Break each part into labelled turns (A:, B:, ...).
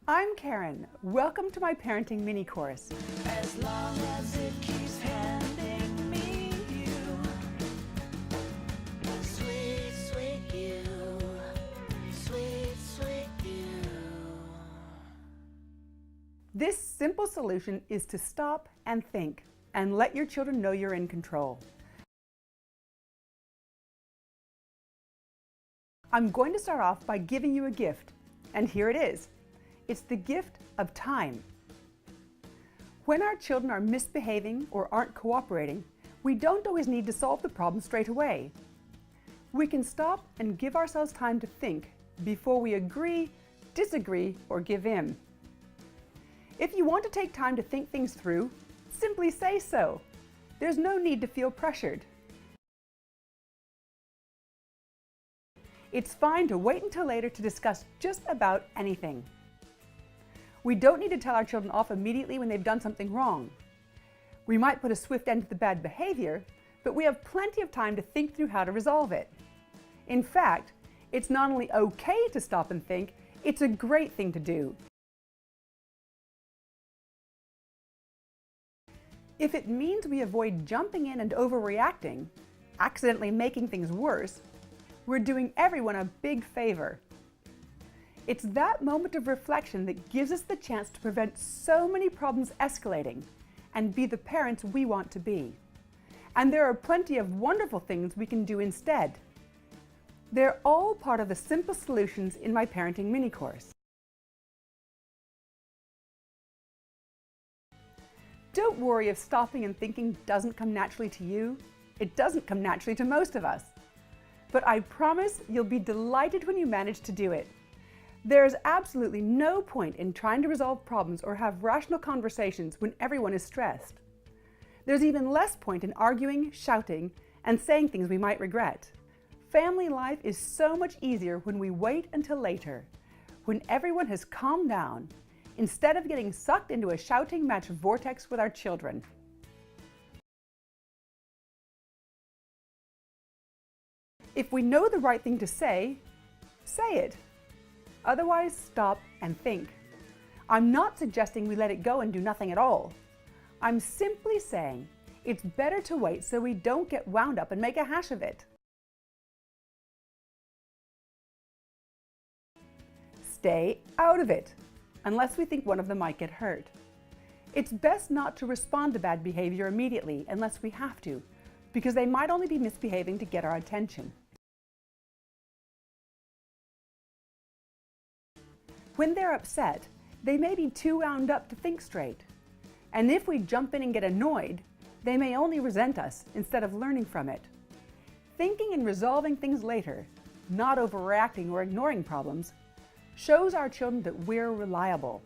A: I'm Karen. Welcome to my parenting mini course.
B: As long as it keeps handing me you. Sweet, sweet you. Sweet, sweet you.
A: This simple solution is to stop and think and let your children know you're in control. I'm going to start off by giving you a gift, and here it is. It's the gift of time. When our children are misbehaving or aren't cooperating, we don't always need to solve the problem straight away. We can stop and give ourselves time to think before we agree, disagree, or give in. If you want to take time to think things through, simply say so. There's no need to feel pressured. It's fine to wait until later to discuss just about anything. We don't need to tell our children off immediately when they've done something wrong. We might put a swift end to the bad behavior, but we have plenty of time to think through how to resolve it. In fact, it's not only okay to stop and think, it's a great thing to do. If it means we avoid jumping in and overreacting, accidentally making things worse, we're doing everyone a big favor. It's that moment of reflection that gives us the chance to prevent so many problems escalating and be the parents we want to be. And there are plenty of wonderful things we can do instead. They're all part of the simple solutions in my parenting mini course. Don't worry if stopping and thinking doesn't come naturally to you. It doesn't come naturally to most of us. But I promise you'll be delighted when you manage to do it. There is absolutely no point in trying to resolve problems or have rational conversations when everyone is stressed. There's even less point in arguing, shouting, and saying things we might regret. Family life is so much easier when we wait until later, when everyone has calmed down, instead of getting sucked into a shouting match vortex with our children. If we know the right thing to say it. Otherwise, stop and think. I'm not suggesting we let it go and do nothing at all. I'm simply saying it's better to wait so we don't get wound up and make a hash of it. Stay out of it, unless we think one of them might get hurt. It's best not to respond to bad behavior immediately unless we have to, because they might only be misbehaving to get our attention. When they're upset, they may be too wound up to think straight. And if we jump in and get annoyed, they may only resent us instead of learning from it. Thinking and resolving things later, not overreacting or ignoring problems, shows our children that we're reliable.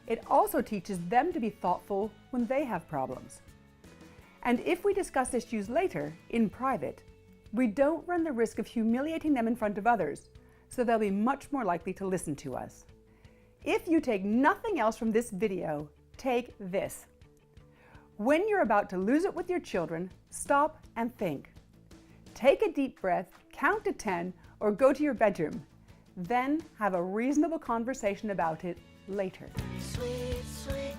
A: It also teaches them to be thoughtful when they have problems. And if we discuss issues later, in private, we don't run the risk of humiliating them in front of others, so they'll be much more likely to listen to us. If you take nothing else from this video, take this. When you're about to lose it with your children, stop and think. Take a deep breath, count to 10, or go to your bedroom. Then have a reasonable conversation about it later.
B: Sweet, sweet.